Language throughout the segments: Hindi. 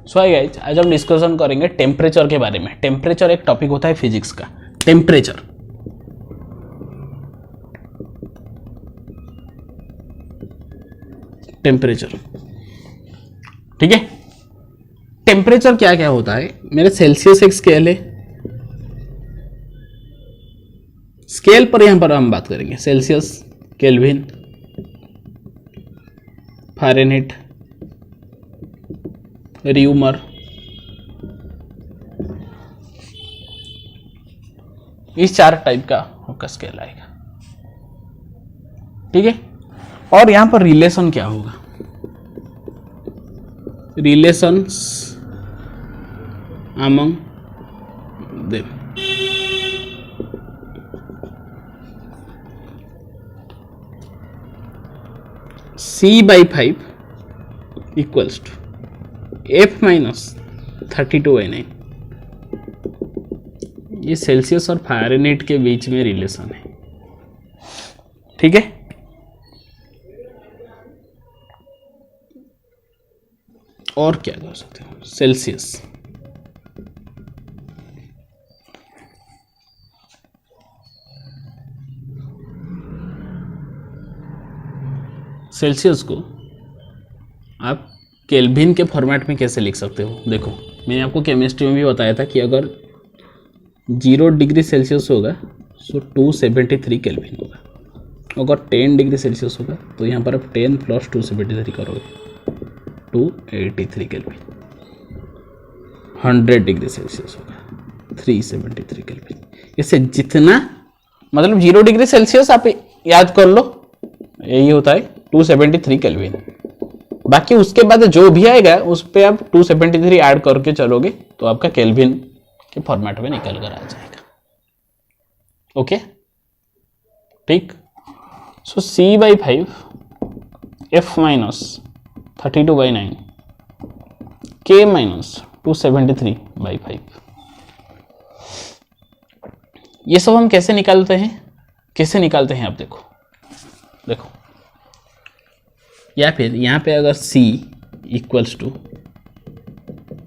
सो हाय गाइस, आज हम डिस्कशन करेंगे टेम्परेचर के बारे में। टेम्परेचर एक टॉपिक होता है फिजिक्स का। टेम्परेचर ठीक है। टेम्परेचर क्या क्या होता है? मेरे सेल्सियस एक स्केल है, स्केल पर यहां पर हम बात करेंगे सेल्सियस, केल्विन, फ़ारेनहीट, र्यूमर, इस 4 टाइप का आपका स्केल आएगा। ठीक है। और यहां पर रिलेशन क्या होगा? Relations among them. C/5 equals to F minus 32/9। ये सेल्सियस और फ़ारेनहीट के बीच में रिलेशन है। ठीक है। और क्या कर सकते हो? सेल्सियस, सेल्सियस को आप केल्विन के फॉर्मेट में कैसे लिख सकते हो? देखो, मैंने आपको केमिस्ट्री में भी बताया था कि अगर 0 डिग्री सेल्सियस होगा तो 273 केल्विन होगा। अगर 10 डिग्री सेल्सियस होगा तो यहाँ पर आप 10 + 273 करोगे, 283 केल्विन। 100 डिग्री सेल्सियस होगा 373 केल्विन। इससे जितना मतलब 0 डिग्री सेल्सियस आप याद कर लो, यही होता है 273 केल्विन। बाकी उसके बाद जो भी आएगा उस पे आप 273 ऐड करके चलोगे तो आपका केल्विन के फॉर्मेट में निकल कर आ जाएगा। ओके, ठीक। सो C/5 F minus 32/9 K minus 273/5। ये सब हम कैसे निकालते हैं? आप देखो या फिर यहाँ पे अगर C equals to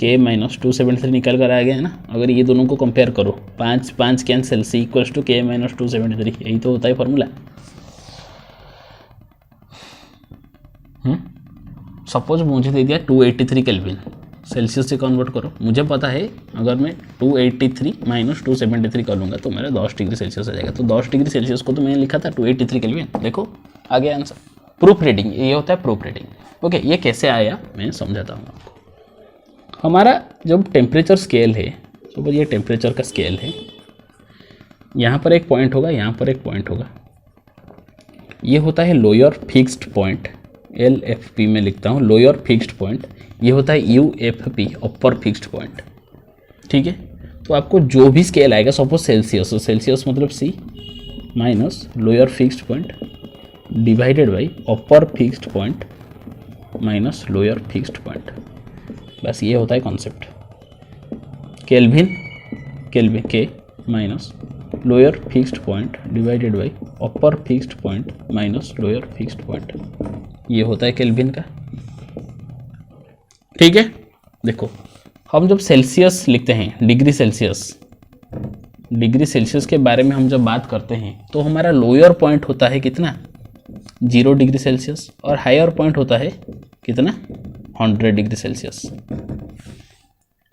K minus 273 निकल कर आ गया है ना। अगर ये दोनों को कंपेयर करो, 5 cancel, C equals to K minus 273, यही तो होता है फॉर्मूला। सपोज मुझे दे दिया 283 केल्विन, सेल्सियस से कन्वर्ट करो। मुझे पता है अगर मैं 283 माइनस 273 कर लूँगा तो मेरा 10 डिग्री सेल्सियस आ जाएगा। तो 10 डिग्री सेल्सियस को तो मैंने लिखा था 283 केल्विन। देखो आ गया आंसर। प्रूफ रीडिंग, ये होता है प्रूफ रीडिंग। ओके, ये कैसे आया मैं समझाता हूँ आपको। हमारा जब टेम्परेचर स्केल है, सपोज ये टेम्परेचर का स्केल है, यहाँ पर एक पॉइंट होगा, यहाँ पर एक पॉइंट होगा। ये होता है लोअर फिक्स्ड पॉइंट, LFP में लिखता हूँ, लोअर फिक्स्ड पॉइंट। ये होता है UFP, अपर फिक्स्ड पॉइंट। ठीक है। तो आपको जो भी स्केल आएगा, सपोज सेल्सियस, तो सेल्सियस मतलब C minus lower fixed point divided by upper fixed point minus lower fixed point. बस ये होता है concept. Kelvin K minus lower fixed point divided by upper fixed point minus lower fixed point, ये होता है केल्विन का। ठीक है। देखो, हम जब सेल्सियस लिखते हैं, डिग्री सेल्सियस के बारे में हम जब बात करते हैं तो हमारा लोअर पॉइंट होता है कितना? 0 डिग्री सेल्सियस। और हायर पॉइंट होता है कितना? 100 डिग्री सेल्सियस।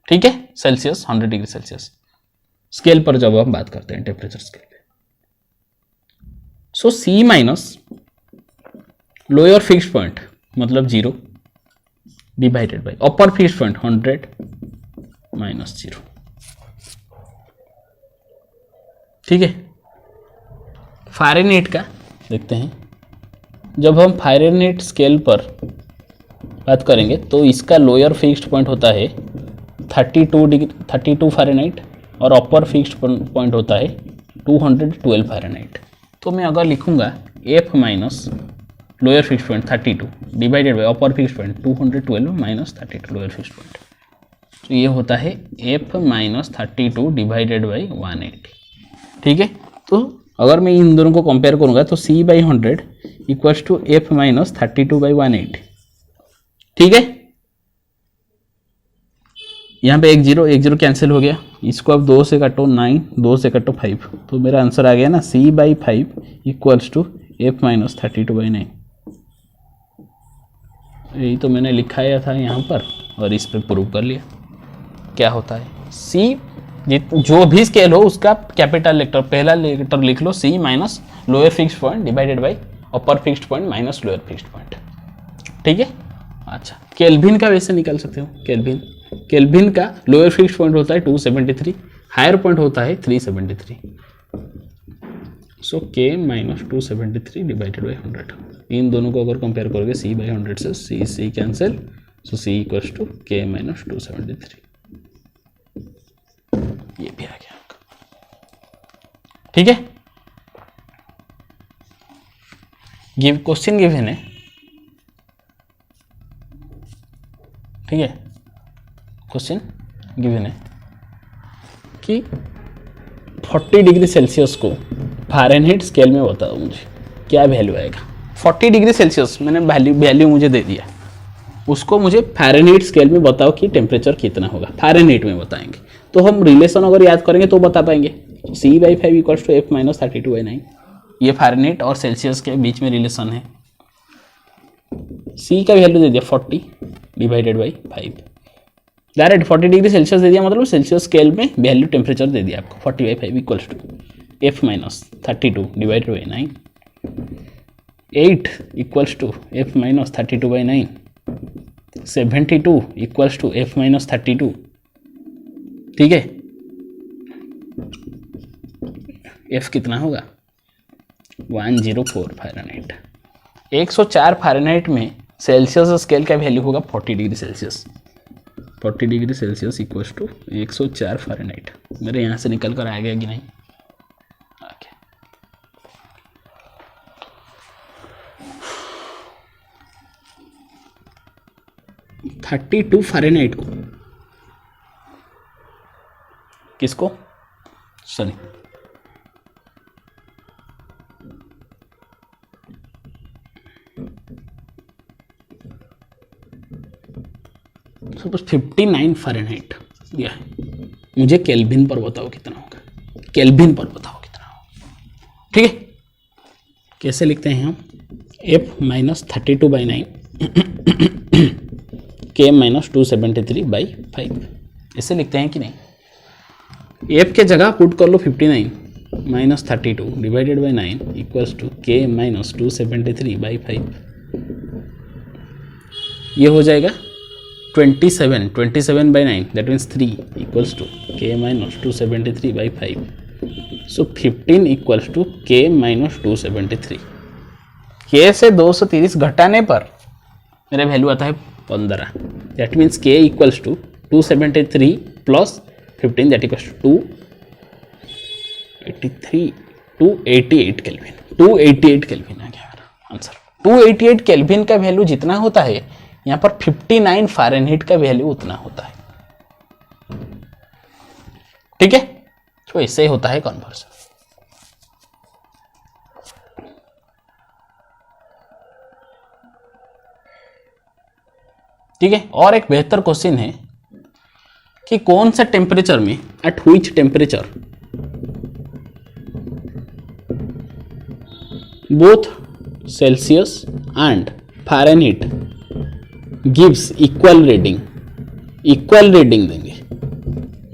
ठीक है। सेल्सियस 100 डिग्री सेल्सियस स्केल पर जब हम बात करते हैं टेम्परेचर स्केल पे। सो C minus lower fixed point मतलब 0 divided by upper fixed point 100 minus 0। ठीक है। फ़ारेनहीट का देखते हैं। जब हम फ़ारेनहीट स्केल पर बात करेंगे तो इसका लोअर फिक्स्ड पॉइंट होता है 32 फ़ारेनहीट और अपर फिक्स्ड पॉइंट होता है 212 फ़ारेनहीट। तो मैं अगर लिखूंगा F minus lower fixed point 32 divided by upper fixed point 212 minus 32 lower fixed point, तो ये होता है F माइनस 32 डिवाइडेड बाई 180। ठीक है। तो अगर मैं इन दोनों को कंपेयर करूंगा तो C/100 equals to F minus 32/180। ठीक है। यहाँ पे 1 0 कैंसिल हो गया, इसको अब 2 से काटो 9, 2 से काटो 5, तो मेरा आंसर आ गया ना C/5 equals to F minus 32/9। यही तो मैंने लिखाया था यहाँ पर और इस पर प्रूव कर लिया। क्या होता है C, जो भी स्केल हो उसका कैपिटल लेटर, पहला लेटर लिख लो C minus lower fixed point divided by upper fixed point minus lower fixed point. ठीक है। अच्छा, केल्विन का वैसे निकाल सकते हो। केल्विन का लोअर फिक्स्ड पॉइंट होता है 273, हायर पॉइंट होता है 373। So K minus 273 divided by 100। इन दोनों को अगर कंपेयर करोगे C/100 से C cancel, so C equals to K minus 273। ये भी आ गया आपका। ठीक है। क्वेश्चन गिवन है, ठीक है, क्वेश्चन गिवन है कि 40 डिग्री सेल्सियस को फ़ारेनहीट स्केल में बताओ मुझे क्या वैल्यू आएगा। 40 डिग्री सेल्सियस मैंने वैल्यू मुझे दे दिया, उसको मुझे फ़ारेनहीट स्केल में बताओ कि टेम्परेचर कितना होगा। फ़ारेनहीट में बताएंगे तो हम रिलेशन अगर याद करेंगे तो बता पाएंगे। C/5 equals to F minus 32/9, ये फ़ारेनहीट और सेल्सियस के बीच में रिलेशन है। C का वैल्यू दे दिया 40 divided by 5, direct 40 degree Celsius दे दिया, मतलब सेल्सियस स्केल में वैल्यू टेम्परेचर दे दिया आपको। 40/5 equals to F minus 32 divided by 9, 8 equals to F minus 32/9, 72 equals to F minus 32। ठीक है। F कितना होगा 104 फ़ारेनहाइट। 104 फ़ारेनहाइट में सेल्सियस स्केल का वैल्यू होगा 40 degree Celsius. 40 degree Celsius equals to 104 Fahrenheit. मेरे यहाँ से निकल कर आ गया कि नहीं? आ गया। 32 फ़ारेनहाइट को किसको, सॉरी, सपोज 59 फ़ारेनहाइट दिया है, मुझे केल्विन पर बताओ कितना होगा। केल्विन पर बताओ कितना होगा। ठीक है। कैसे लिखते हैं हम? F माइनस 32/9 K माइनस 273/5, ऐसे लिखते हैं कि नहीं? F के जगह पुट कर लो 59 minus 32 divided by 9 equals to K minus 273/5। ये हो जाएगा 27/9, that means 3 equals to K minus 273/5। So 15 equals to K minus 273। K से 230 घटाने पर मेरा वैल्यू आता है 15, that means K equals to 273 plus 15, that equals to 288 kelvin. 288 kelvin आ गया आंसर। 288 केल्विन का वैल्यू जितना होता है, यहाँ पर 59 फ़ारेनहाइट का वैल्यू उतना होता है। ठीक है। तो इससे होता है कन्वर्जन। ठीक है। और एक बेहतर क्वेश्चन है कि कौन सा टेम्परेचर में, at which temperature both Celsius and Fahrenheit gives equal reading. Equal reading देंगे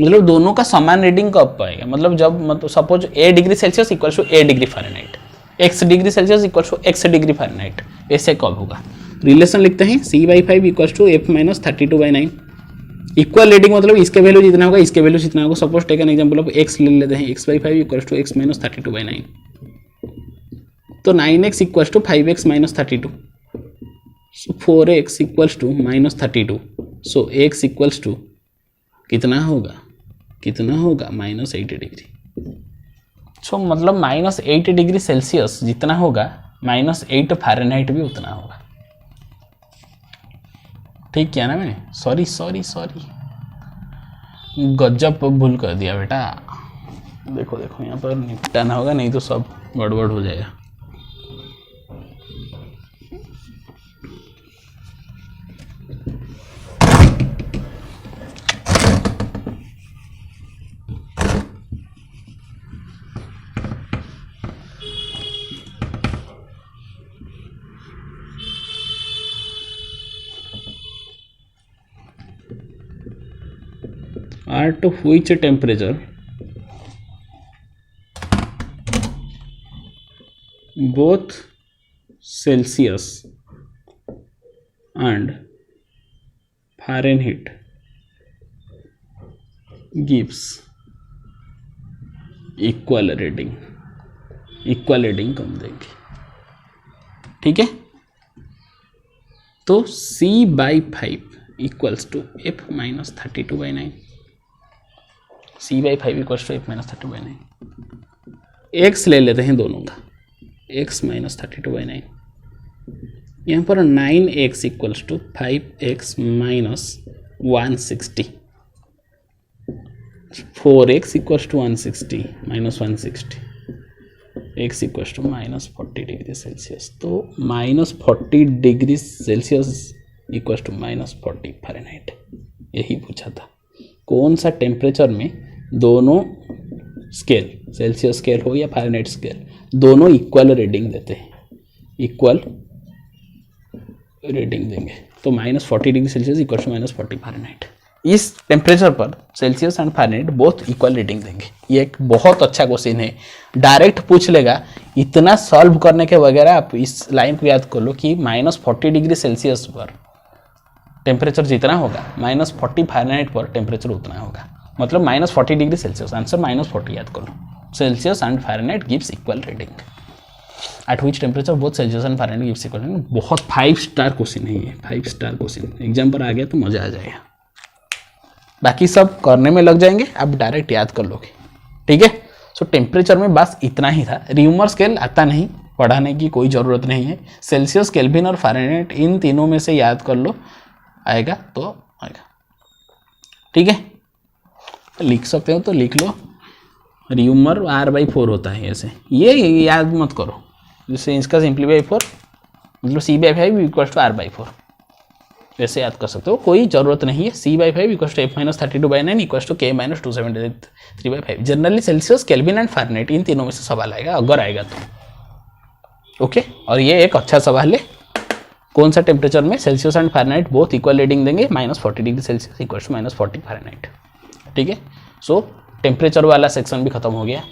मतलब दोनों का समान रीडिंग कब पाएगा, मतलब जब, मतलब suppose A degree Celsius equal to A degree Fahrenheit, X degree Celsius equal to X degree Fahrenheit, ऐसे कब होगा? रिलेशन लिखते हैं C/5 equal to F minus 32/9। Equal reading मतलब इसके वैल्यू जितना होगा इसके वैल्यू जितना होगा। Suppose take an example of X ले लेते हैं, X/5 equal to X minus 32/9, तो 9x equal to 5x minus 32, so 4x equals to minus 32, so x equals to कितना होगा, कितना होगा माइनस 80 डिग्री। सो मतलब माइनस 80 डिग्री सेल्सियस जितना होगा माइनस 8 फ़ारेनहाइट भी उतना होगा। ठीक किया ना मैंने? सॉरी सॉरी सॉरी, गजब भूल कर दिया बेटा। देखो देखो यहाँ पर निपटाना होगा, नहीं तो सब गड़बड़ हो जाएगा। at which temperature both Celsius and Fahrenheit gives equal reading कम देंगे। ठीक है, तो C/5 equals to F - 32/9, C/5 equals to F - 32/9। x ले लेते हैं दोनों का, x - 32/9, यहाँ पर 9x equals to 5x - 160, 4x equals to 160 - 160, x equals to -40 degree Celsius. तो -40 degree Celsius equals to -40 Fahrenheit, यही पूछा था। कौन सा टेम्परेचर में दोनों स्केल, सेल्सियस स्केल हो या फ़ारेनहाइट स्केल, दोनों इक्वल रीडिंग देते हैं, इक्वल रीडिंग देंगे। तो -40 degree Celsius equals to -40 Fahrenheit. इस टेम्परेचर पर Celsius and Fahrenheit both equal reading देंगे। ये एक बहुत अच्छा क्वेश्चन है, डायरेक्ट पूछ लेगा। इतना सॉल्व करने के वगैरह आप इस लाइन को याद कर लो कि -40 डिग्री सेल्सियस पर टेम्परेचर जितना होगा -40 फ़ारेनहाइट पर टेम्परेचर उतना होगा, मतलब -40 डिग्री सेल्सियस, आंसर -40 याद कर लो। Celsius and Fahrenheit gives equal reading at which temperature both Celsius and Fahrenheit gives equal reading. बहुत 5 स्टार क्वेश्चन है ये, 5 स्टार क्वेश्चन, एग्जाम पर आ गया तो मजा आ जाएगा। बाकी सब करने में लग जाएंगे, आप डायरेक्ट याद कर लोगे। ठीक है, सो टेम्परेचर में बस इतना ही था। र्यूमर स्केल आता नहीं, पढ़ाने की कोई ज़रूरत नहीं है। सेल्सियस, केल्विन और फ़ारेनहाइट, इन तीनों में से याद कर लो, आएगा तो आएगा। ठीक है, लिख सकते हो तो लिख लो। र्यूमर R/4 होता है ऐसे, ये याद मत करो। जैसे इसका सिंप्लीफाई 4 मतलब C/5 इक्वल्स टू R/4, वैसे याद कर सकते हो, कोई ज़रूरत नहीं है। C/5 equals to F - 32/9 equals to K - 273/5। Generally Celsius, kelvin and Fahrenheit, इन तीनों में से सवाल आएगा, अगर आएगा तो। ओके, और ये एक अच्छा सवाल है। कौन सा टेम्परेचर में Celsius and Fahrenheit both equal reading देंगे, -40 degree Celsius equals to -40 Fahrenheit. ठीक है, सो टेम्परेचर वाला सेक्शन भी खत्म हो गया।